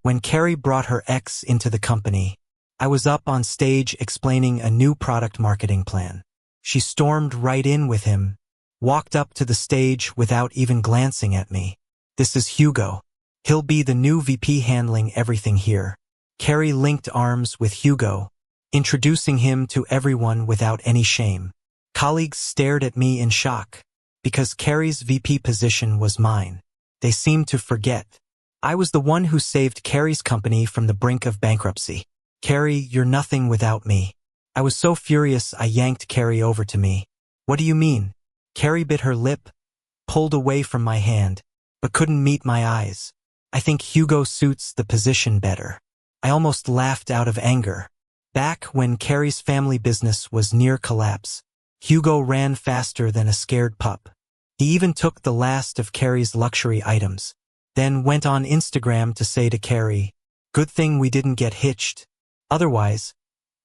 When Carrie brought her ex into the company, I was up on stage explaining a new product marketing plan. She stormed right in with him, walked up to the stage without even glancing at me. "This is Hugo. He'll be the new VP handling everything here." Carrie linked arms with Hugo, introducing him to everyone without any shame. Colleagues stared at me in shock, because Carrie's VP position was mine. They seemed to forget. I was the one who saved Carrie's company from the brink of bankruptcy. "Carrie, you're nothing without me." I was so furious I yanked Carrie over to me. "What do you mean?" Carrie bit her lip, pulled away from my hand, but couldn't meet my eyes. "I think Hugo suits the position better." I almost laughed out of anger. Back when Carrie's family business was near collapse, Hugo ran faster than a scared pup. He even took the last of Carrie's luxury items, then went on Instagram to say to Carrie, "Good thing we didn't get hitched. Otherwise,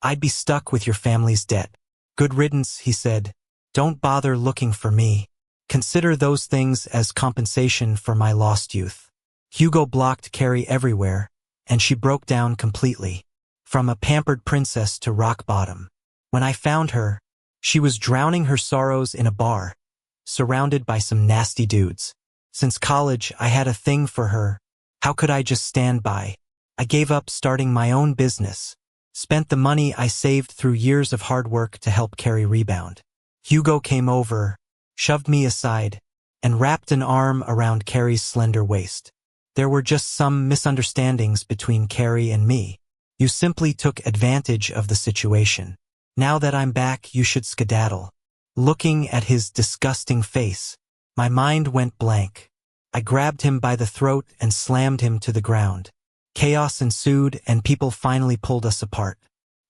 I'd be stuck with your family's debt." "Good riddance," he said. "Don't bother looking for me. Consider those things as compensation for my lost youth." Hugo blocked Carrie everywhere, and she broke down completely, from a pampered princess to rock bottom. When I found her, she was drowning her sorrows in a bar, surrounded by some nasty dudes. Since college, I had a thing for her. How could I just stand by? I gave up starting my own business, spent the money I saved through years of hard work to help Carrie rebound. Hugo came over, shoved me aside, and wrapped an arm around Carrie's slender waist. There were just some misunderstandings between Carrie and me. "You simply took advantage of the situation. Now that I'm back, you should skedaddle." Looking at his disgusting face, my mind went blank. I grabbed him by the throat and slammed him to the ground. Chaos ensued and people finally pulled us apart.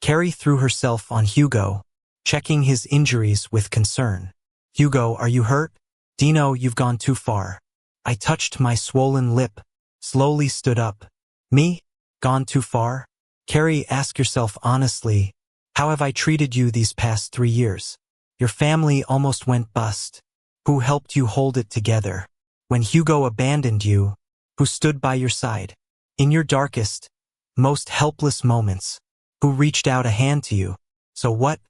Carrie threw herself on Hugo, checking his injuries with concern. "Hugo, are you hurt?" "Dino, you've gone too far." I touched my swollen lip, slowly stood up. "Me? Gone too far?" "Carrie, ask yourself honestly, how have I treated you these past 3 years? Your family almost went bust. Who helped you hold it together? When Hugo abandoned you, who stood by your side? In your darkest, most helpless moments, who reached out a hand to you? So what?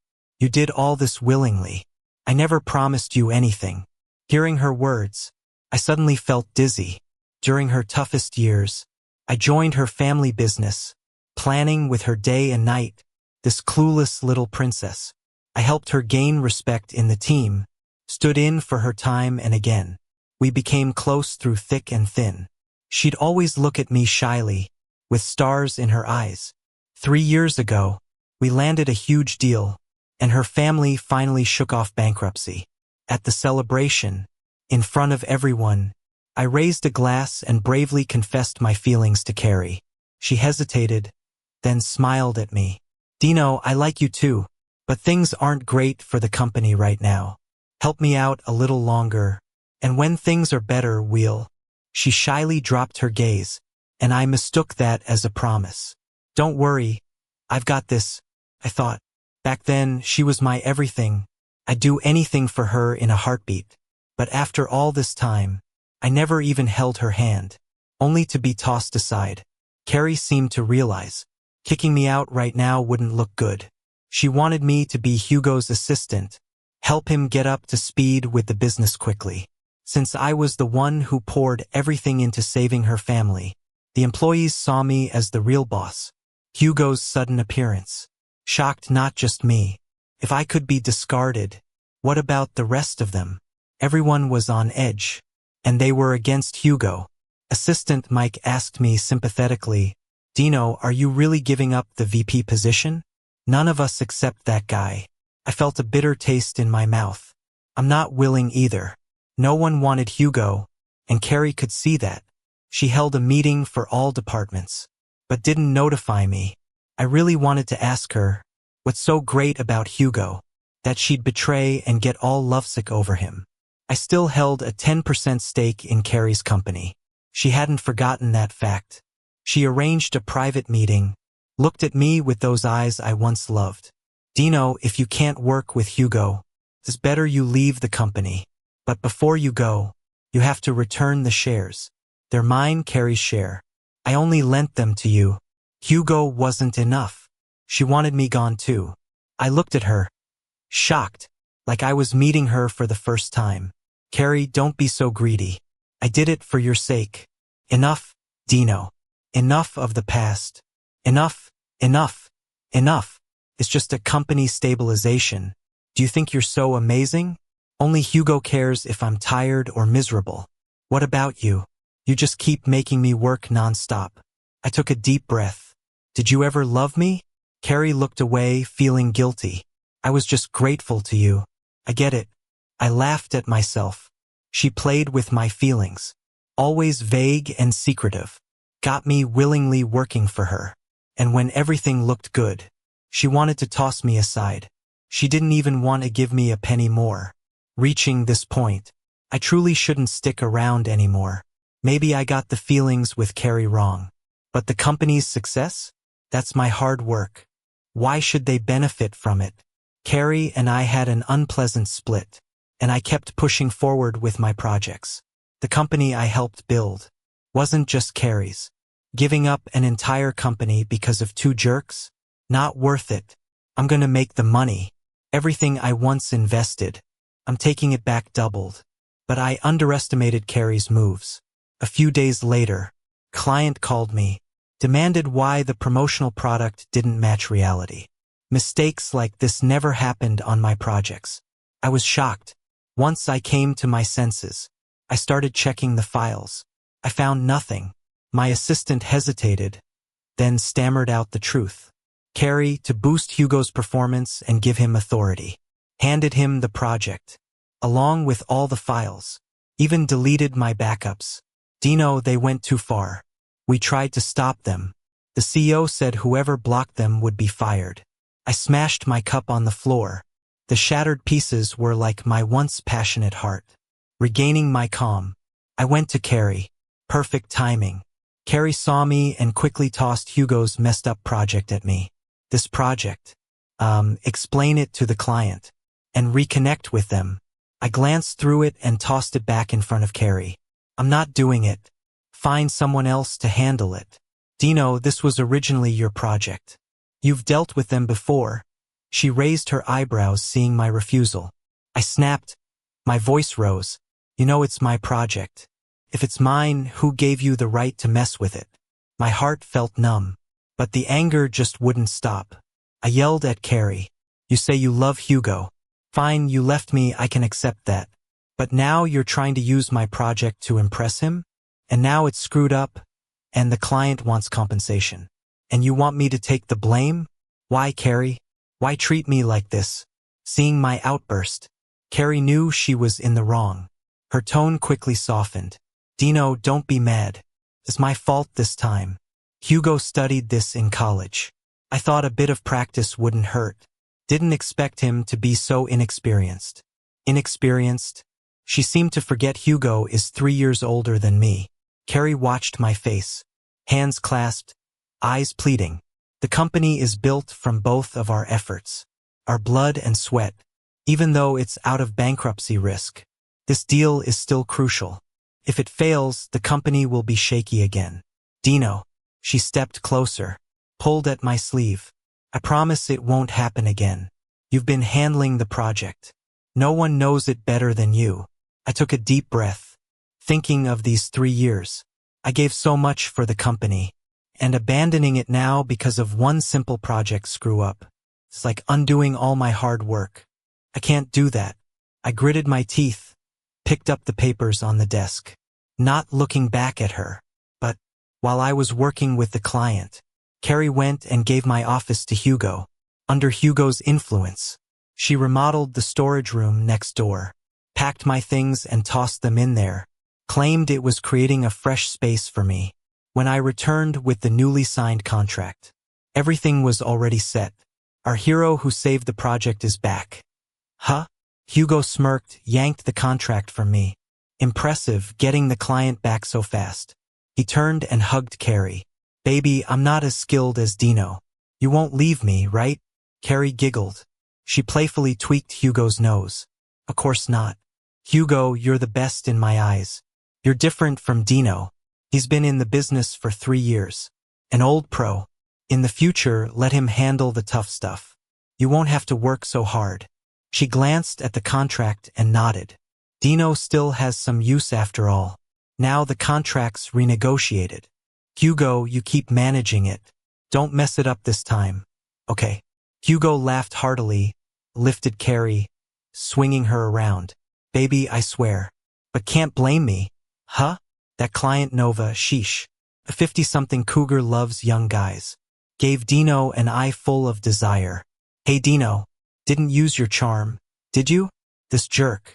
You did all this willingly. I never promised you anything." Hearing her words, I suddenly felt dizzy. During her toughest years, I joined her family business, planning with her day and night, this clueless little princess. I helped her gain respect in the team, stood in for her time and again. We became close through thick and thin. She'd always look at me shyly, with stars in her eyes. 3 years ago, we landed a huge deal, and her family finally shook off bankruptcy. At the celebration, in front of everyone, I raised a glass and bravely confessed my feelings to Carrie. She hesitated, then smiled at me. "Dino, I like you too, but things aren't great for the company right now. Help me out a little longer, and when things are better, we'll..." She shyly dropped her gaze, and I mistook that as a promise. "Don't worry, I've got this," I thought. Back then, she was my everything. I'd do anything for her in a heartbeat. But after all this time, I never even held her hand, only to be tossed aside. Carrie seemed to realize, kicking me out right now wouldn't look good. She wanted me to be Hugo's assistant, help him get up to speed with the business quickly. Since I was the one who poured everything into saving her family, the employees saw me as the real boss. Hugo's sudden appearance shocked not just me. If I could be discarded, what about the rest of them? Everyone was on edge, and they were against Hugo. Assistant Mike asked me sympathetically, "Dino, are you really giving up the VP position?" "None of us except that guy." I felt a bitter taste in my mouth. I'm not willing either. No one wanted Hugo, and Carrie could see that. She held a meeting for all departments, but didn't notify me. I really wanted to ask her, what's so great about Hugo, that she'd betray and get all lovesick over him? I still held a 10% stake in Carrie's company. She hadn't forgotten that fact. She arranged a private meeting, looked at me with those eyes I once loved. "Dino, if you can't work with Hugo, it's better you leave the company. But before you go, you have to return the shares. They're mine, Carrie's share." I only lent them to you. Hugo wasn't enough. She wanted me gone too. I looked at her, shocked, like I was meeting her for the first time. Carrie, don't be so greedy. I did it for your sake. Enough, Dino. Enough of the past. Enough, enough, enough. It's just a company stabilization. Do you think you're so amazing? Only Hugo cares if I'm tired or miserable. What about you? You just keep making me work nonstop. I took a deep breath. Did you ever love me? Carrie looked away, feeling guilty. I was just grateful to you. I get it. I laughed at myself. She played with my feelings. Always vague and secretive. Got me willingly working for her. And when everything looked good, she wanted to toss me aside. She didn't even want to give me a penny more. Reaching this point, I truly shouldn't stick around anymore. Maybe I got the feelings with Carrie wrong. But the company's success? That's my hard work. Why should they benefit from it? Carrie and I had an unpleasant split, and I kept pushing forward with my projects. The company I helped build wasn't just Carrie's. Giving up an entire company because of two jerks? Not worth it. I'm gonna make the money. Everything I once invested, I'm taking it back doubled. But I underestimated Carrie's moves. A few days later, client called me, demanded why the promotional product didn't match reality. Mistakes like this never happened on my projects. I was shocked. Once I came to my senses, I started checking the files. I found nothing. My assistant hesitated, then stammered out the truth. Carrie, to boost Hugo's performance and give him authority, handed him the project, along with all the files, even deleted my backups. Dino, they went too far. We tried to stop them. The CEO said whoever blocked them would be fired. I smashed my cup on the floor. The shattered pieces were like my once passionate heart. Regaining my calm, I went to Carrie. Perfect timing. Carrie saw me and quickly tossed Hugo's messed up project at me. This project. Explain it to the client. And reconnect with them. I glanced through it and tossed it back in front of Carrie. I'm not doing it. Find someone else to handle it. Dino, this was originally your project. You've dealt with them before. She raised her eyebrows, seeing my refusal. I snapped. My voice rose. You know it's my project. If it's mine, who gave you the right to mess with it? My heart felt numb, but the anger just wouldn't stop. I yelled at Carrie. You say you love Hugo. Fine, you left me, I can accept that. But now you're trying to use my project to impress him? And now it's screwed up, and the client wants compensation. And you want me to take the blame? Why, Carrie? Why treat me like this? Seeing my outburst, Carrie knew she was in the wrong. Her tone quickly softened. Dino, don't be mad. It's my fault this time. Hugo studied this in college. I thought a bit of practice wouldn't hurt. Didn't expect him to be so inexperienced. Inexperienced? She seemed to forget Hugo is 3 years older than me. Carrie watched my face. Hands clasped, eyes pleading. The company is built from both of our efforts. Our blood and sweat. Even though it's out of bankruptcy risk, this deal is still crucial. If it fails, the company will be shaky again. Dino. She stepped closer, pulled at my sleeve. I promise it won't happen again. You've been handling the project. No one knows it better than you. I took a deep breath, thinking of these 3 years. I gave so much for the company, and abandoning it now because of one simple project screw up. It's like undoing all my hard work. I can't do that. I gritted my teeth, picked up the papers on the desk, not looking back at her. But while I was working with the client, Carrie went and gave my office to Hugo. Under Hugo's influence, she remodeled the storage room next door, packed my things and tossed them in there, claimed it was creating a fresh space for me. When I returned with the newly signed contract, everything was already set. Our hero who saved the project is back. Huh? Hugo smirked, yanked the contract from me. Impressive, getting the client back so fast. He turned and hugged Carrie. Baby, I'm not as skilled as Dino. You won't leave me, right? Carrie giggled. She playfully tweaked Hugo's nose. Of course not. Hugo, you're the best in my eyes. You're different from Dino. He's been in the business for 3 years. An old pro. In the future, let him handle the tough stuff. You won't have to work so hard. She glanced at the contract and nodded. Dino still has some use after all. Now the contract's renegotiated. Hugo, you keep managing it. Don't mess it up this time. Okay. Hugo laughed heartily, lifted Carrie, swinging her around. Baby, I swear. But can't blame me. Huh? That client Nova, sheesh. A 50-something cougar loves young guys. Gave Dino an eye full of desire. Hey Dino, didn't use your charm, did you? This jerk.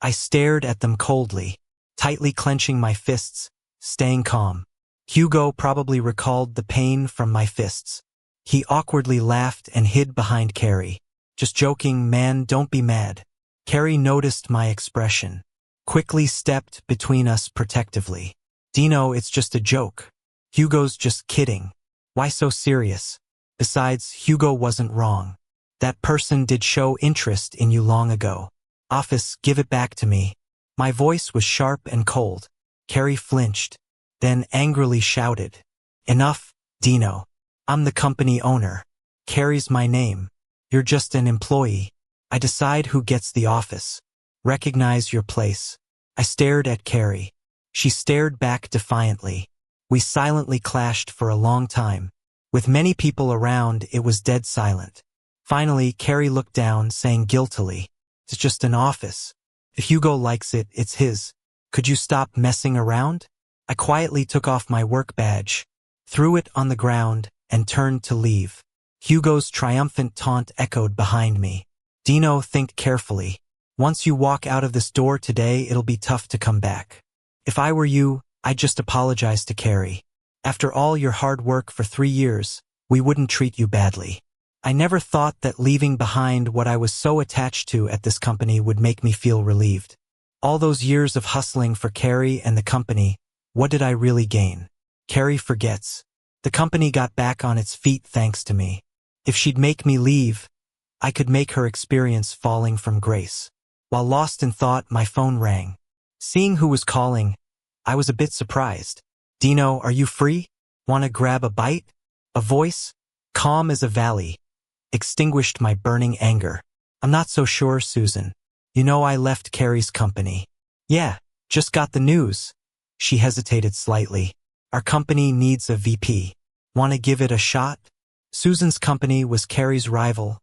I stared at them coldly, tightly clenching my fists, staying calm. Hugo probably recalled the pain from my fists. He awkwardly laughed and hid behind Carrie. Just joking, man, don't be mad. Carrie noticed my expression, quickly stepped between us protectively. Dino, it's just a joke. Hugo's just kidding. Why so serious? Besides, Hugo wasn't wrong. That person did show interest in you long ago. Office, give it back to me. My voice was sharp and cold. Carrie flinched, then angrily shouted. Enough, Dino. I'm the company owner. Carrie's my name. You're just an employee. I decide who gets the office. Recognize your place. I stared at Carrie. She stared back defiantly. We silently clashed for a long time. With many people around, it was dead silent. Finally, Carrie looked down, saying guiltily, it's just an office. If Hugo likes it, it's his. Could you stop messing around? I quietly took off my work badge, threw it on the ground, and turned to leave. Hugo's triumphant taunt echoed behind me. Dino, think carefully. Once you walk out of this door today, it'll be tough to come back. If I were you, I'd just apologize to Carrie. After all your hard work for 3 years, we wouldn't treat you badly. I never thought that leaving behind what I was so attached to at this company would make me feel relieved. All those years of hustling for Carrie and the company, what did I really gain? Carrie forgets. The company got back on its feet thanks to me. If she'd make me leave, I could make her experience falling from grace. While lost in thought, my phone rang. Seeing who was calling, I was a bit surprised. Dino, are you free? Wanna grab a bite? A voice, calm as a valley, extinguished my burning anger. I'm not so sure, Susan. You know I left Carrie's company. Yeah, just got the news. She hesitated slightly. Our company needs a VP. Wanna give it a shot? Susan's company was Carrie's rival,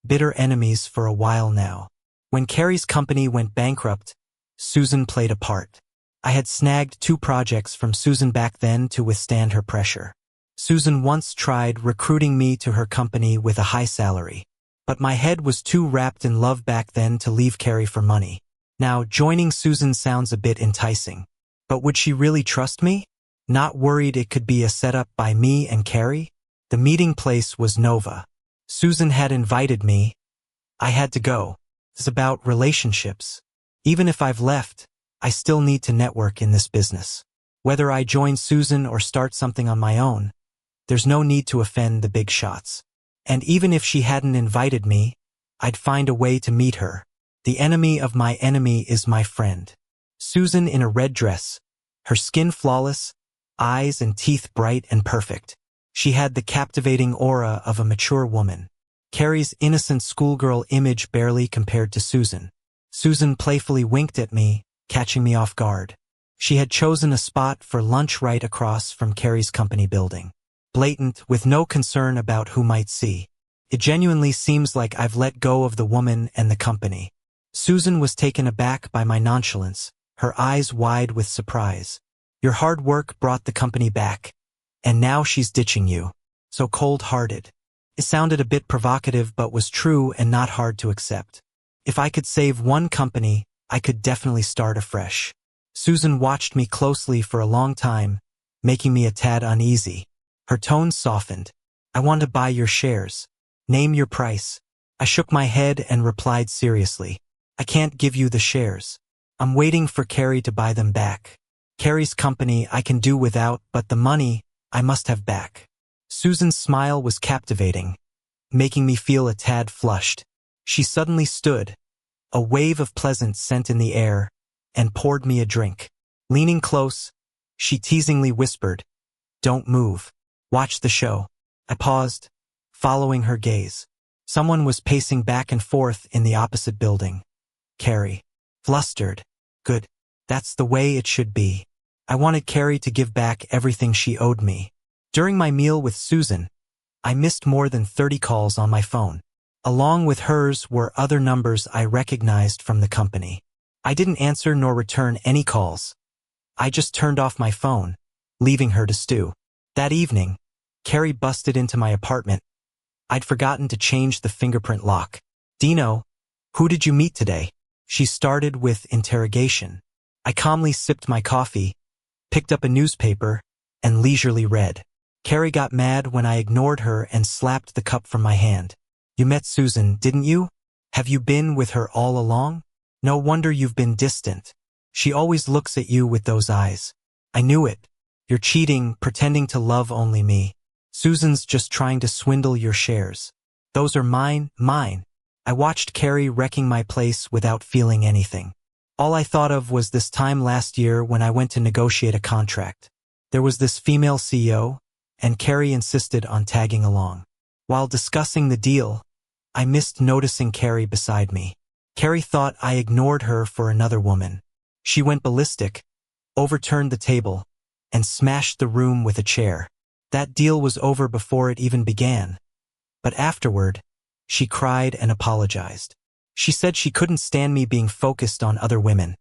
bitter enemies for a while now. When Carrie's company went bankrupt, Susan played a part. I had snagged 2 projects from Susan back then to withstand her pressure. Susan once tried recruiting me to her company with a high salary, but my head was too wrapped in love back then to leave Carrie for money. Now, joining Susan sounds a bit enticing, but would she really trust me? Not worried it could be a setup by me and Carrie? The meeting place was Nova. Susan had invited me. I had to go. It's about relationships. Even if I've left, I still need to network in this business. Whether I join Susan or start something on my own, there's no need to offend the big shots. And even if she hadn't invited me, I'd find a way to meet her. The enemy of my enemy is my friend. Susan in a red dress, her skin flawless, eyes and teeth bright and perfect. She had the captivating aura of a mature woman. Carrie's innocent schoolgirl image barely compared to Susan. Susan playfully winked at me, catching me off guard. She had chosen a spot for lunch right across from Carrie's company building. Blatant, with no concern about who might see. It genuinely seems like I've let go of the woman and the company. Susan was taken aback by my nonchalance, her eyes wide with surprise. Your hard work brought the company back, and now she's ditching you. So cold-hearted. It sounded a bit provocative but was true and not hard to accept. If I could save one company, I could definitely start afresh. Susan watched me closely for a long time, making me a tad uneasy. Her tone softened. I want to buy your shares. Name your price. I shook my head and replied seriously. I can't give you the shares. I'm waiting for Carrie to buy them back. Carrie's company I can do without, but the money I must have back. Susan's smile was captivating, making me feel a tad flushed. She suddenly stood, a wave of pleasant scent in the air, and poured me a drink. Leaning close, She teasingly whispered, "Don't move. Watch the show." I paused, following her gaze. Someone was pacing back and forth in the opposite building. Carrie. Flustered. Good. That's the way it should be. I wanted Carrie to give back everything she owed me. During my meal with Susan, I missed more than 30 calls on my phone. Along with hers were other numbers I recognized from the company. I didn't answer nor return any calls. I just turned off my phone, leaving her to stew. That evening, Carrie busted into my apartment. I'd forgotten to change the fingerprint lock. "Dino, who did you meet today?" She started with interrogation. I calmly sipped my coffee, picked up a newspaper, and leisurely read. Carrie got mad when I ignored her and slapped the cup from my hand. "You met Susan, didn't you? Have you been with her all along? No wonder you've been distant. She always looks at you with those eyes. I knew it. You're cheating, pretending to love only me. Susan's just trying to swindle your shares. Those are mine." I watched Carrie wrecking my place without feeling anything. All I thought of was this time last year when I went to negotiate a contract. There was this female CEO, and Carrie insisted on tagging along. While discussing the deal, I missed noticing Carrie beside me. Carrie thought I ignored her for another woman. She went ballistic, overturned the table, and smashed the room with a chair. That deal was over before it even began. But afterward, she cried and apologized. She said she couldn't stand me being focused on other women.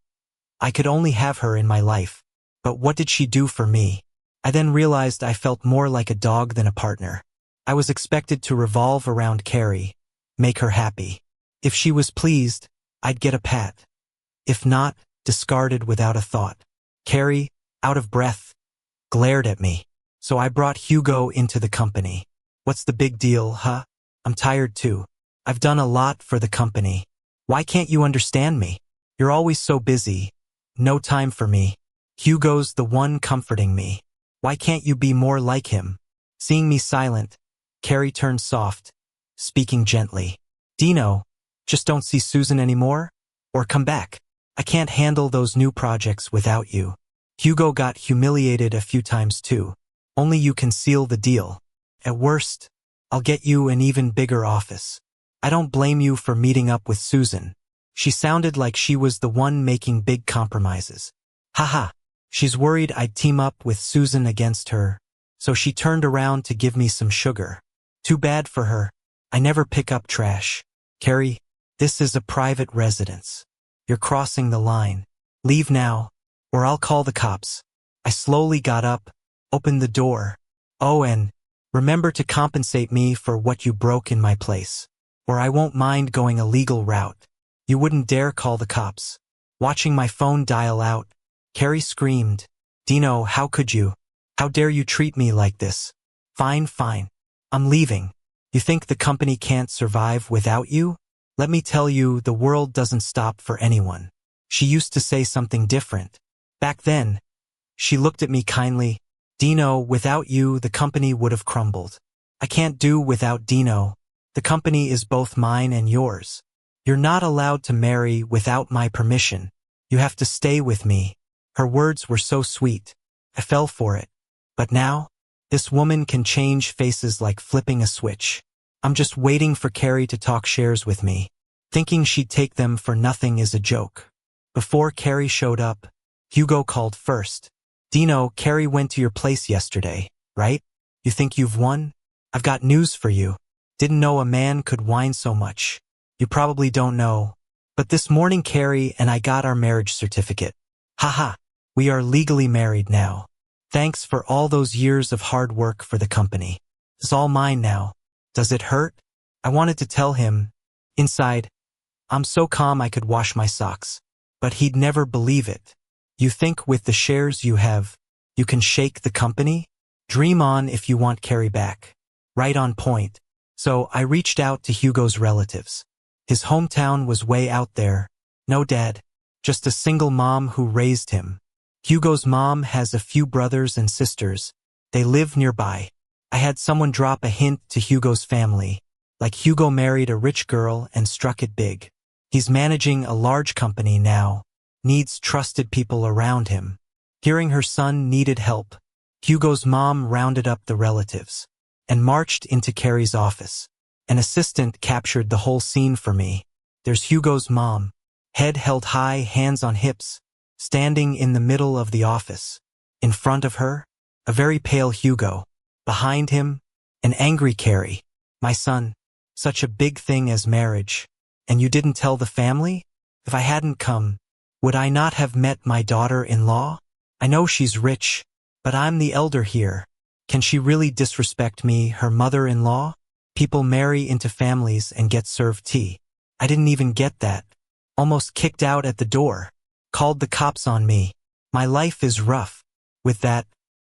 I could only have her in my life. But what did she do for me? I then realized I felt more like a dog than a partner. I was expected to revolve around Carrie, make her happy. If she was pleased, I'd get a pat. If not, discarded without a thought. Carrie, out of breath, glared at me. So I brought Hugo into the company. "What's the big deal, huh? I'm tired too. I've done a lot for the company. Why can't you understand me? You're always so busy. No time for me. Hugo's the one comforting me. Why can't you be more like him?" Seeing me silent, Carrie turned soft, speaking gently. "Dino, just don't see Susan anymore? Or come back. I can't handle those new projects without you. Hugo got humiliated a few times too. Only you can seal the deal. At worst, I'll get you an even bigger office. I don't blame you for meeting up with Susan." She sounded like she was the one making big compromises. Haha, she's worried I'd team up with Susan against her, so she turned around to give me some sugar. Too bad for her. I never pick up trash. "Carrie, this is a private residence. You're crossing the line. Leave now, or I'll call the cops." I slowly got up, opened the door. "Oh, and remember to compensate me for what you broke in my place, or I won't mind going a legal route." "You wouldn't dare call the cops." Watching my phone dial out, Carrie screamed, "Dino, how could you? How dare you treat me like this?" Fine. I'm leaving. You think the company can't survive without you? Let me tell you, the world doesn't stop for anyone." She used to say something different. Back then, she looked at me kindly. "Dino, without you, the company would have crumbled. I can't do without Dino. The company is both mine and yours. You're not allowed to marry without my permission. You have to stay with me." Her words were so sweet. I fell for it. But now, this woman can change faces like flipping a switch. I'm just waiting for Carrie to talk shares with me. Thinking she'd take them for nothing is a joke. Before Carrie showed up, Hugo called first. "Dino, Carrie went to your place yesterday, right? You think you've won? I've got news for you. Didn't know a man could whine so much. You probably don't know. But this morning Carrie and I got our marriage certificate. Haha, we are legally married now. Thanks for all those years of hard work for the company. It's all mine now. Does it hurt?" I wanted to tell him. Inside, I'm so calm I could wash my socks. But he'd never believe it. "You think with the shares you have, you can shake the company? Dream on if you want Carrie back." Right on point. So I reached out to Hugo's relatives. His hometown was way out there. No dad, just a single mom who raised him. Hugo's mom has a few brothers and sisters. They live nearby. I had someone drop a hint to Hugo's family, like Hugo married a rich girl and struck it big. He's managing a large company now, needs trusted people around him. Hearing her son needed help, Hugo's mom rounded up the relatives and marched into Carrie's office. An assistant captured the whole scene for me. There's Hugo's mom, head held high, hands on hips, standing in the middle of the office. In front of her, a very pale Hugo. Behind him, an angry Carrie. My son, such a big thing as marriage. And you didn't tell the family? If I hadn't come, would I not have met my daughter-in-law? I know she's rich, but I'm the elder here. Can she really disrespect me, her mother-in-law? People marry into families and get served tea. I didn't even get that. Almost kicked out at the door. Called the cops on me. My life is rough. With that,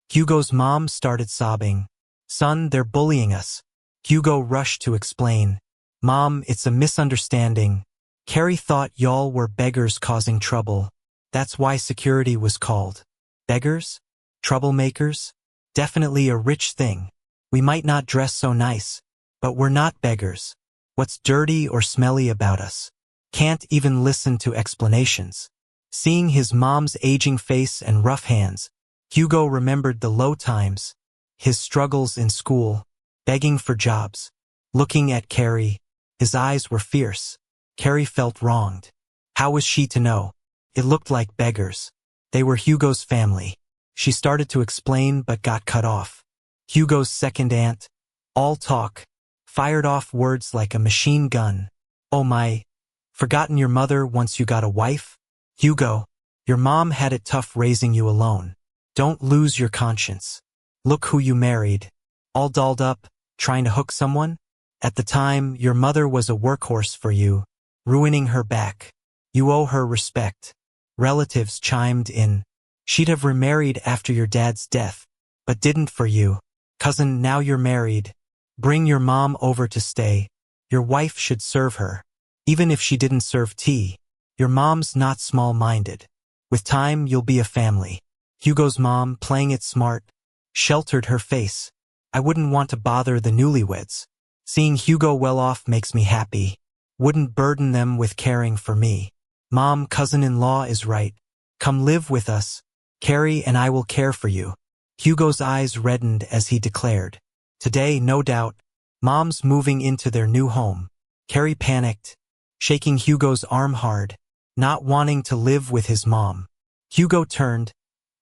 Hugo's mom started sobbing. Son, they're bullying us. Hugo rushed to explain. Mom, it's a misunderstanding. Carrie thought y'all were beggars causing trouble. That's why security was called. Beggars? Troublemakers? Definitely a rich thing. We might not dress so nice, but we're not beggars. What's dirty or smelly about us? Can't even listen to explanations. Seeing his mom's aging face and rough hands, Hugo remembered the low times, his struggles in school, begging for jobs. Looking at Carrie, his eyes were fierce. Carrie felt wronged. How was she to know? It looked like beggars. They were Hugo's family. She started to explain but got cut off. Hugo's second aunt, all talk, fired off words like a machine gun. Oh my, forgotten your mother once you got a wife? Hugo, your mom had it tough raising you alone. Don't lose your conscience. Look who you married. All dolled up, trying to hook someone? At the time, your mother was a workhorse for you, ruining her back. You owe her respect. Relatives chimed in. She'd have remarried after your dad's death, but didn't for you. Cousin, now you're married. Bring your mom over to stay. Your wife should serve her. Even if she didn't serve tea. Your mom's not small-minded. With time, you'll be a family. Hugo's mom, playing it smart, sheltered her face. I wouldn't want to bother the newlyweds. Seeing Hugo well off makes me happy. Wouldn't burden them with caring for me. Mom, cousin-in-law is right. Come live with us. Carrie and I will care for you. Hugo's eyes reddened as he declared. Today, no doubt, Mom's moving into their new home. Carrie panicked, shaking Hugo's arm hard, not wanting to live with his mom. Hugo turned,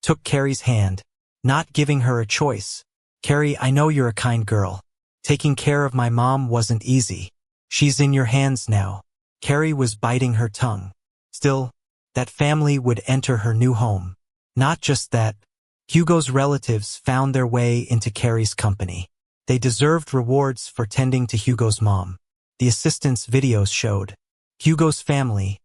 took Carrie's hand, not giving her a choice. Carrie, I know you're a kind girl. Taking care of my mom wasn't easy. She's in your hands now. Carrie was biting her tongue. Still, that family would enter her new home. Not just that, Hugo's relatives found their way into Carrie's company. They deserved rewards for tending to Hugo's mom. The assistant's videos showed Hugo's family,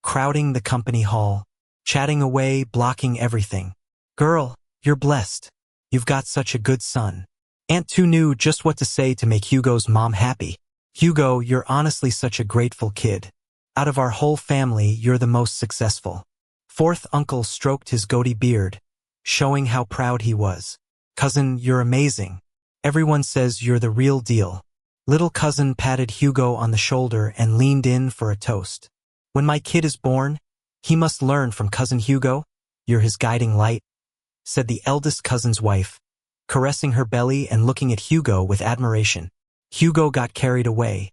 crowding the company hall, chatting away, blocking everything. Girl, you're blessed. You've got such a good son. Aunt Tu knew just what to say to make Hugo's mom happy. Hugo, you're honestly such a grateful kid. Out of our whole family, you're the most successful. Fourth uncle stroked his goatee beard, showing how proud he was. Cousin, you're amazing. Everyone says you're the real deal. Little cousin patted Hugo on the shoulder and leaned in for a toast. When my kid is born, he must learn from cousin Hugo. You're his guiding light, said the eldest cousin's wife, caressing her belly and looking at Hugo with admiration. Hugo got carried away,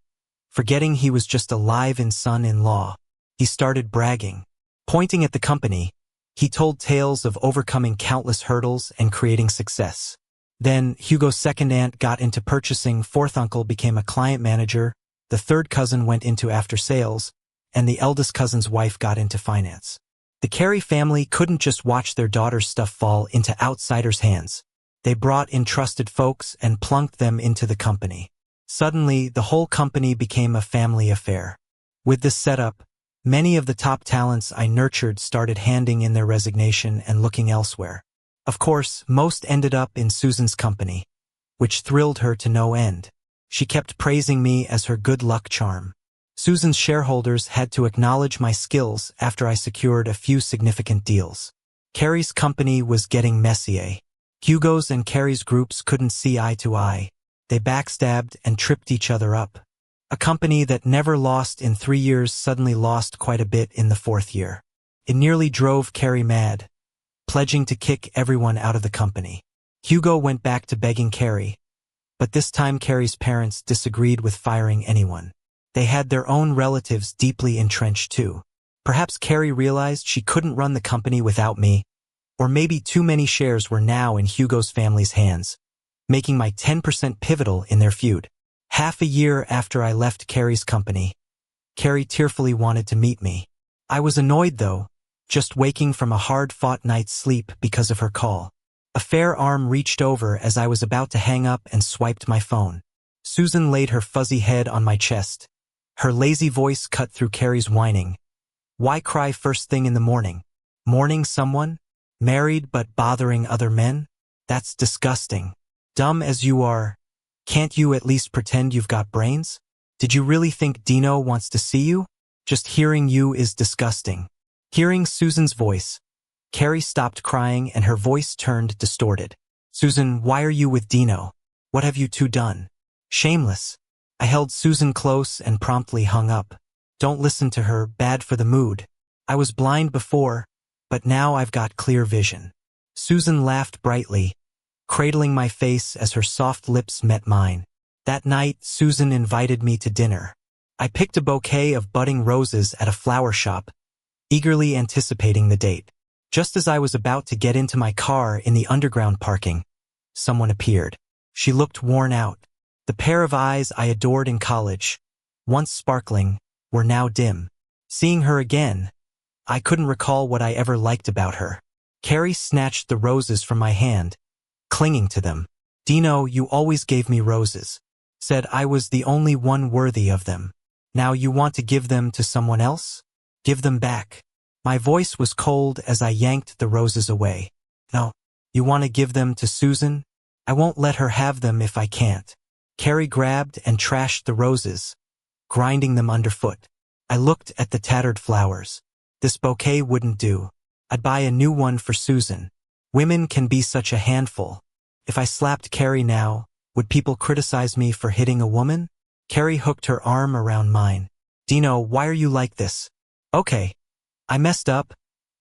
forgetting he was just a live-in son-in-law. He started bragging. Pointing at the company, he told tales of overcoming countless hurdles and creating success. Then, Hugo's second aunt got into purchasing, fourth uncle became a client manager, the third cousin went into after-sales, and the eldest cousin's wife got into finance. The Carey family couldn't just watch their daughter's stuff fall into outsiders' hands. They brought in trusted folks and plunked them into the company. Suddenly, the whole company became a family affair. With this setup, many of the top talents I nurtured started handing in their resignation and looking elsewhere. Of course, most ended up in Susan's company, which thrilled her to no end. She kept praising me as her good luck charm. Susan's shareholders had to acknowledge my skills after I secured a few significant deals. Carrie's company was getting messy. Hugo's and Carrie's groups couldn't see eye to eye. They backstabbed and tripped each other up. A company that never lost in 3 years suddenly lost quite a bit in the 4th year. It nearly drove Carrie mad. pledging to kick everyone out of the company. Hugo went back to begging Carrie, but this time Carrie's parents disagreed with firing anyone. They had their own relatives deeply entrenched too. Perhaps Carrie realized she couldn't run the company without me, or maybe too many shares were now in Hugo's family's hands, making my 10% pivotal in their feud. Half a year after I left Carrie's company, Carrie tearfully wanted to meet me. I was annoyed though, just waking from a hard-fought night's sleep because of her call. A fair arm reached over as I was about to hang up and swiped my phone. Susan laid her fuzzy head on my chest. Her lazy voice cut through Carrie's whining. Why cry first thing in the morning? Mourning someone? Married but bothering other men? That's disgusting. Dumb as you are, can't you at least pretend you've got brains? Did you really think Dino wants to see you? Just hearing you is disgusting. Hearing Susan's voice, Carrie stopped crying and her voice turned distorted. Susan, why are you with Dino? What have you two done? Shameless. I held Susan close and promptly hung up. Don't listen to her, bad for the mood. I was blind before, but now I've got clear vision. Susan laughed brightly, cradling my face as her soft lips met mine. That night, Susan invited me to dinner. I picked a bouquet of budding roses at a flower shop, eagerly anticipating the date. Just as I was about to get into my car in the underground parking, someone appeared. She looked worn out. The pair of eyes I adored in college, once sparkling, were now dim. Seeing her again, I couldn't recall what I ever liked about her. Carrie snatched the roses from my hand, clinging to them. Dino, you always gave me roses. Said I was the only one worthy of them. Now you want to give them to someone else? Give them back. My voice was cold as I yanked the roses away. No, you want to give them to Susan? I won't let her have them if I can't. Carrie grabbed and trashed the roses, grinding them underfoot. I looked at the tattered flowers. This bouquet wouldn't do. I'd buy a new one for Susan. Women can be such a handful. If I slapped Carrie now, would people criticize me for hitting a woman? Carrie hooked her arm around mine. Dino, why are you like this? Okay, I messed up,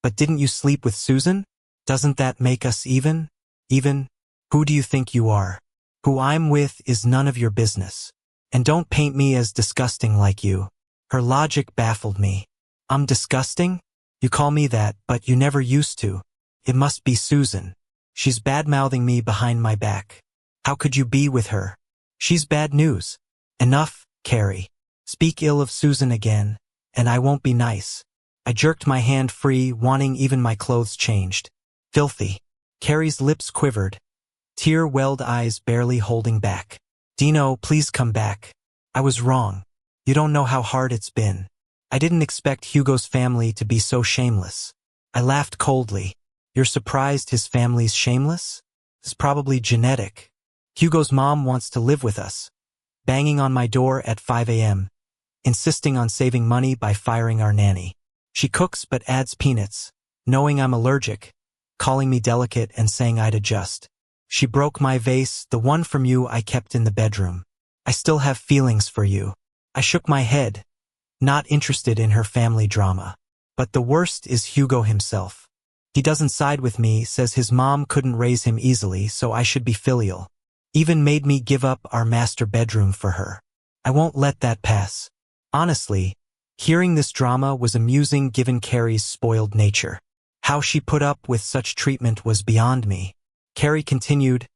but didn't you sleep with Susan? Doesn't that make us even? Even? Who do you think you are? Who I'm with is none of your business. And don't paint me as disgusting like you. Her logic baffled me. I'm disgusting? You call me that, but you never used to. It must be Susan. She's bad-mouthing me behind my back. How could you be with her? She's bad news. Enough, Carrie. Speak ill of Susan again, and I won't be nice. I jerked my hand free, wanting even my clothes changed. Filthy. Carrie's lips quivered, tear-welled eyes barely holding back. Dino, please come back. I was wrong. You don't know how hard it's been. I didn't expect Hugo's family to be so shameless. I laughed coldly. You're surprised his family's shameless? It's probably genetic. Hugo's mom wants to live with us, banging on my door at 5 a.m., insisting on saving money by firing our nanny. She cooks but adds peanuts, knowing I'm allergic, calling me delicate and saying I'd adjust. She broke my vase, the one from you I kept in the bedroom. I still have feelings for you. I shook my head, not interested in her family drama. But the worst is Hugo himself. He doesn't side with me, says his mom couldn't raise him easily, so I should be filial. Even made me give up our master bedroom for her. I won't let that pass. Honestly, hearing this drama was amusing given Carrie's spoiled nature. How she put up with such treatment was beyond me. Carrie continued,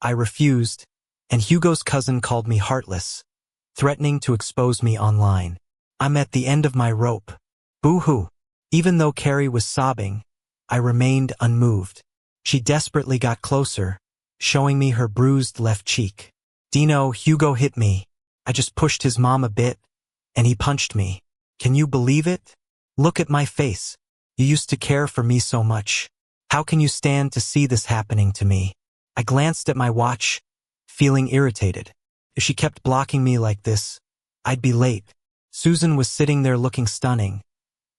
I refused, and Hugo's cousin called me heartless, threatening to expose me online. I'm at the end of my rope. Boo-hoo. Even though Carrie was sobbing, I remained unmoved. She desperately got closer, showing me her bruised left cheek. Dino, Hugo hit me. I just pushed his mom a bit, and he punched me. Can you believe it? Look at my face. You used to care for me so much. How can you stand to see this happening to me? I glanced at my watch, feeling irritated. If she kept blocking me like this, I'd be late. Susan was sitting there looking stunning,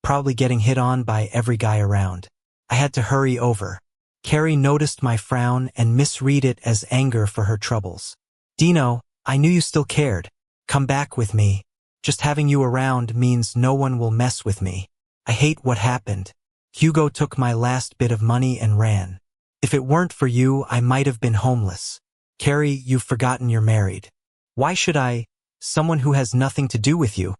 probably getting hit on by every guy around. I had to hurry over. Carrie noticed my frown and misread it as anger for her troubles. Dino, I knew you still cared. Come back with me. Just having you around means no one will mess with me. I hate what happened. Hugo took my last bit of money and ran. If it weren't for you, I might have been homeless. Carrie, you've forgotten you're married. Why should I, someone who has nothing to do with you,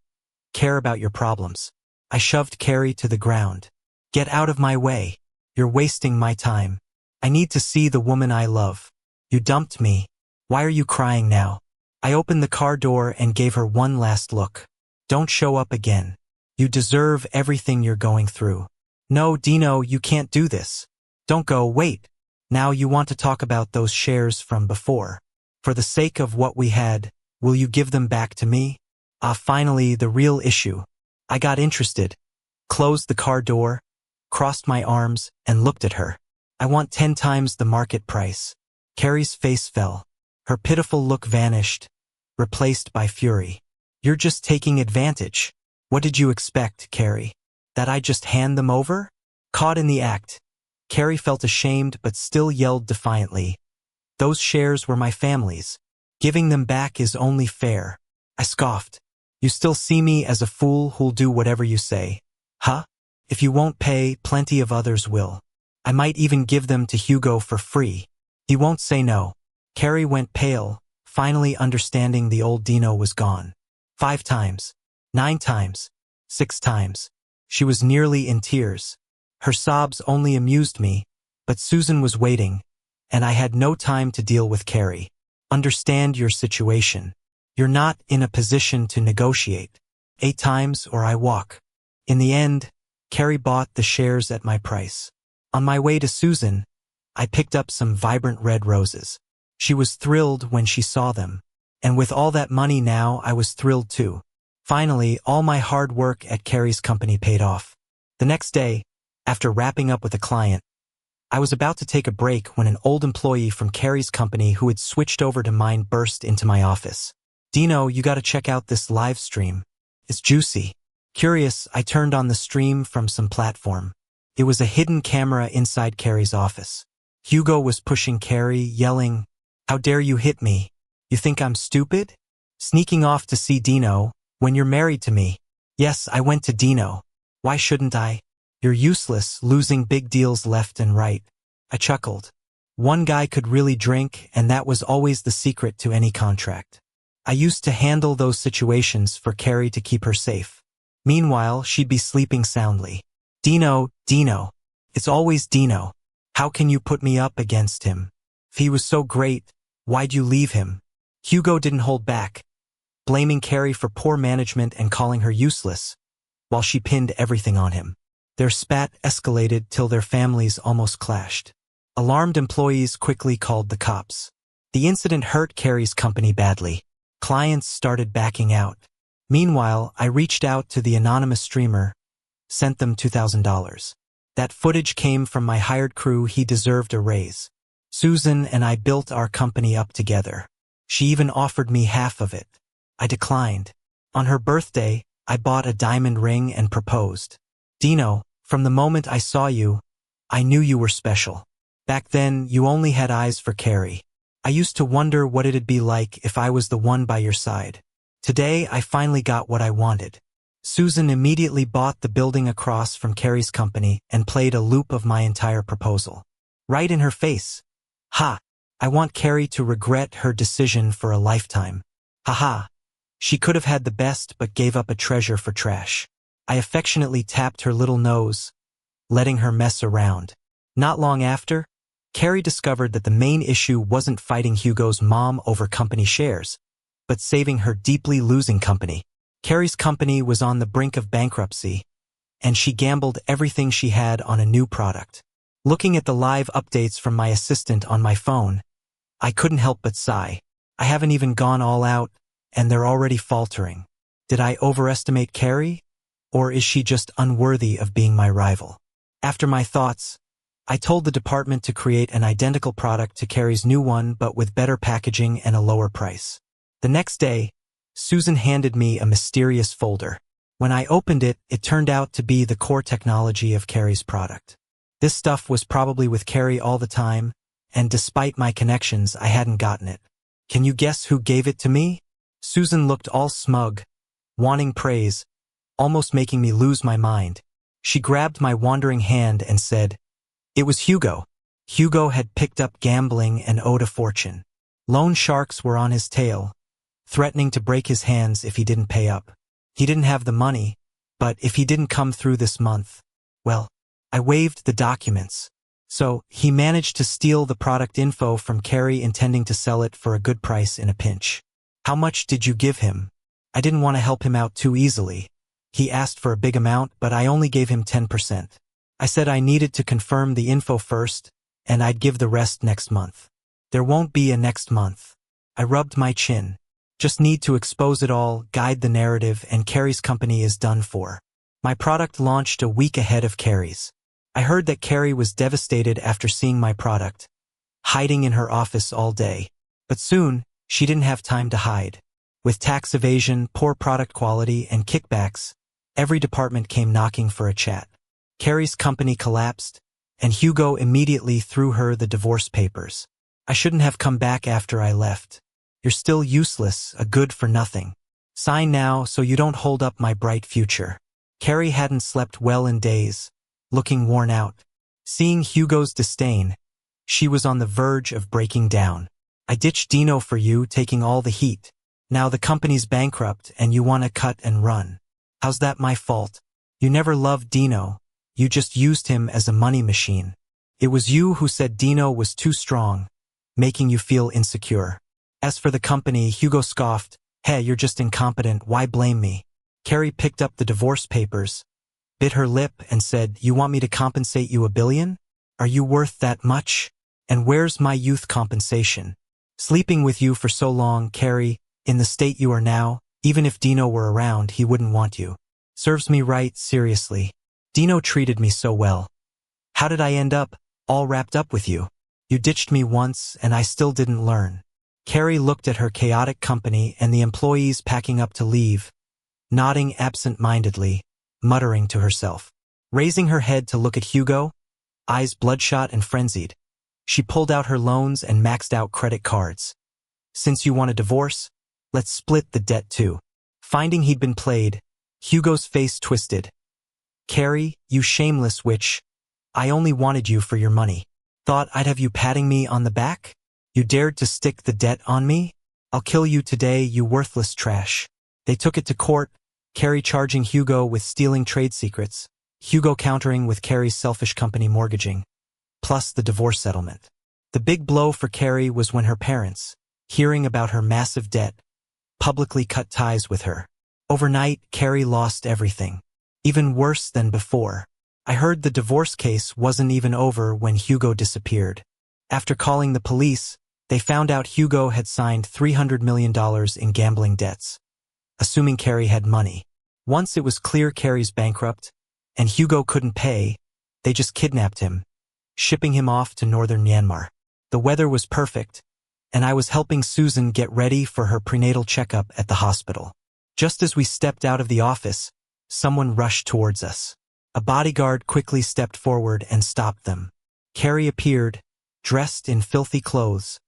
care about your problems? I shoved Carrie to the ground. Get out of my way. You're wasting my time. I need to see the woman I love. You dumped me. Why are you crying now? I opened the car door and gave her one last look. Don't show up again. You deserve everything you're going through. No, Dino, you can't do this. Don't go, wait. Now you want to talk about those shares from before. For the sake of what we had, will you give them back to me? Finally, the real issue. I got interested, closed the car door, crossed my arms, and looked at her. I want 10 times the market price. Carrie's face fell. Her pitiful look vanished, replaced by fury. You're just taking advantage. What did you expect, Carrie? That I'd just hand them over? Caught in the act, Carrie felt ashamed but still yelled defiantly. Those shares were my family's. Giving them back is only fair. I scoffed. You still see me as a fool who'll do whatever you say. Huh? If you won't pay, plenty of others will. I might even give them to Hugo for free. He won't say no. Carrie went pale, finally understanding the old Dino was gone. 5 times. 9 times. 6 times. She was nearly in tears. Her sobs only amused me, but Susan was waiting, and I had no time to deal with Carrie. Understand your situation. You're not in a position to negotiate. 8 times or I walk. In the end, Carrie bought the shares at my price. On my way to Susan, I picked up some vibrant red roses. She was thrilled when she saw them, and with all that money now, I was thrilled too. Finally, all my hard work at Carrie's company paid off. The next day, after wrapping up with a client, I was about to take a break when an old employee from Carrie's company who had switched over to mine burst into my office. Dino, you gotta check out this live stream. It's juicy. Curious, I turned on the stream from some platform. It was a hidden camera inside Carrie's office. Hugo was pushing Carrie, yelling, "How dare you hit me? You think I'm stupid? Sneaking off to see Dino, when you're married to me." Yes, I went to Dino. Why shouldn't I? You're useless, losing big deals left and right. I chuckled. One guy could really drink, and that was always the secret to any contract. I used to handle those situations for Carrie to keep her safe. Meanwhile, she'd be sleeping soundly. Dino, Dino. It's always Dino. How can you put me up against him? If he was so great, why'd you leave him? Hugo didn't hold back, blaming Carrie for poor management and calling her useless, while she pinned everything on him. Their spat escalated till their families almost clashed. Alarmed employees quickly called the cops. The incident hurt Carrie's company badly. Clients started backing out. Meanwhile, I reached out to the anonymous streamer, sent them $2,000. That footage came from my hired crew. He deserved a raise. Susan and I built our company up together. She even offered me half of it. I declined. On her birthday, I bought a diamond ring and proposed. Dino, from the moment I saw you, I knew you were special. Back then, you only had eyes for Carrie. I used to wonder what it'd be like if I was the one by your side. Today, I finally got what I wanted. Susan immediately bought the building across from Carrie's company and played a loop of my entire proposal. Right in her face. Ha! I want Carrie to regret her decision for a lifetime. Ha. She could have had the best but gave up a treasure for trash. I affectionately tapped her little nose, letting her mess around. Not long after, Carrie discovered that the main issue wasn't fighting Hugo's mom over company shares, but saving her deeply losing company. Carrie's company was on the brink of bankruptcy, and she gambled everything she had on a new product. Looking at the live updates from my assistant on my phone, I couldn't help but sigh. I haven't even gone all out, and they're already faltering. Did I overestimate Carrie? Or is she just unworthy of being my rival? After my thoughts, I told the department to create an identical product to Carrie's new one but with better packaging and a lower price. The next day, Susan handed me a mysterious folder. When I opened it, it turned out to be the core technology of Carrie's product. This stuff was probably with Carrie all the time, and despite my connections, I hadn't gotten it. Can you guess who gave it to me? Susan looked all smug, wanting praise, almost making me lose my mind. She grabbed my wandering hand and said, "It was Hugo." Hugo had picked up gambling and owed a fortune. Loan sharks were on his tail, threatening to break his hands if he didn't pay up. He didn't have the money, but if he didn't come through this month, well, I waived the documents. So, he managed to steal the product info from Carrie, intending to sell it for a good price in a pinch. "How much did you give him?" I didn't want to help him out too easily. He asked for a big amount, but I only gave him 10%. I said I needed to confirm the info first, and I'd give the rest next month. "There won't be a next month." I rubbed my chin. "Just need to expose it all, guide the narrative, and Carrie's company is done for." My product launched a week ahead of Carrie's. I heard that Carrie was devastated after seeing my product, hiding in her office all day. But soon, she didn't have time to hide. With tax evasion, poor product quality, and kickbacks, every department came knocking for a chat. Carrie's company collapsed, and Hugo immediately threw her the divorce papers. "I shouldn't have come back after I left. You're still useless, a good for nothing. Sign now so you don't hold up my bright future." Carrie hadn't slept well in days, looking worn out. Seeing Hugo's disdain, she was on the verge of breaking down. "I ditched Dino for you, taking all the heat. Now the company's bankrupt and you want to cut and run. How's that my fault? You never loved Dino. You just used him as a money machine. It was you who said Dino was too strong, making you feel insecure." As for the company, Hugo scoffed, "Hey, you're just incompetent, why blame me?" Carrie picked up the divorce papers, bit her lip, and said, "You want me to compensate you $1 billion? Are you worth that much? And where's my youth compensation? Sleeping with you for so long, Carrie, in the state you are now, even if Dino were around, he wouldn't want you. Serves me right, seriously. Dino treated me so well. How did I end up, all wrapped up with you? You ditched me once, and I still didn't learn." Carrie looked at her chaotic company and the employees packing up to leave, nodding absent-mindedly, muttering to herself. Raising her head to look at Hugo, eyes bloodshot and frenzied, she pulled out her loans and maxed out credit cards. "Since you want a divorce, let's split the debt too." Finding he'd been played, Hugo's face twisted. "Carrie, you shameless witch. I only wanted you for your money. Thought I'd have you patting me on the back? You dared to stick the debt on me? I'll kill you today, you worthless trash." They took it to court, Carrie charging Hugo with stealing trade secrets, Hugo countering with Carrie's selfish company mortgaging, plus the divorce settlement. The big blow for Carrie was when her parents, hearing about her massive debt, publicly cut ties with her. Overnight, Carrie lost everything. Even worse than before. I heard the divorce case wasn't even over when Hugo disappeared. After calling the police, they found out Hugo had signed $300 million in gambling debts, assuming Carrie had money. Once it was clear Carrie's bankrupt, and Hugo couldn't pay, they just kidnapped him, shipping him off to northern Myanmar. The weather was perfect, and I was helping Susan get ready for her prenatal checkup at the hospital. Just as we stepped out of the office, someone rushed towards us. A bodyguard quickly stepped forward and stopped them. Carrie appeared, dressed in filthy clothes,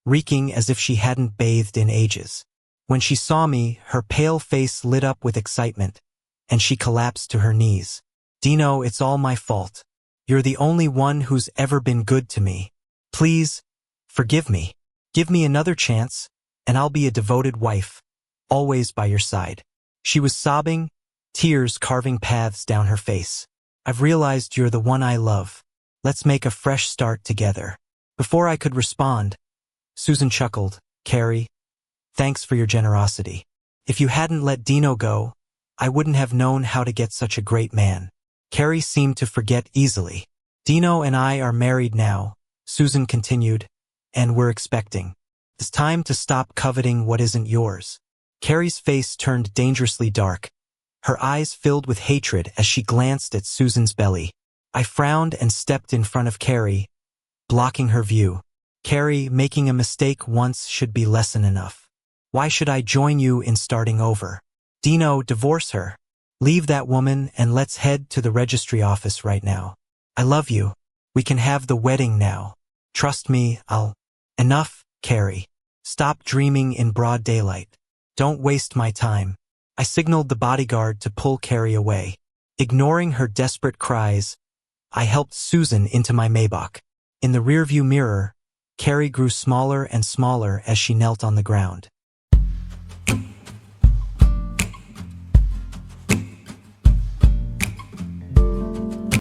reeking as if she hadn't bathed in ages. When she saw me, her pale face lit up with excitement, and she collapsed to her knees. "Dino, it's all my fault. You're the only one who's ever been good to me. Please, forgive me. Give me another chance, and I'll be a devoted wife, always by your side." She was sobbing, tears carving paths down her face. "I've realized you're the one I love. Let's make a fresh start together." Before I could respond, Susan chuckled, "Carrie, thanks for your generosity. If you hadn't let Dino go, I wouldn't have known how to get such a great man." Carrie seemed to forget easily. "Dino and I are married now," Susan continued, "and we're expecting. It's time to stop coveting what isn't yours." Carrie's face turned dangerously dark. Her eyes filled with hatred as she glanced at Susan's belly. I frowned and stepped in front of Carrie, blocking her view. "Carrie, making a mistake once should be lesson enough. Why should I join you in starting over? Dino, divorce her. Leave that woman and let's head to the registry office right now. I love you. We can have the wedding now. Trust me, I'll..." "Enough, Carrie. Stop dreaming in broad daylight. Don't waste my time." I signaled the bodyguard to pull Carrie away. Ignoring her desperate cries, I helped Susan into my Maybach. In the rearview mirror, Carrie grew smaller and smaller as she knelt on the ground.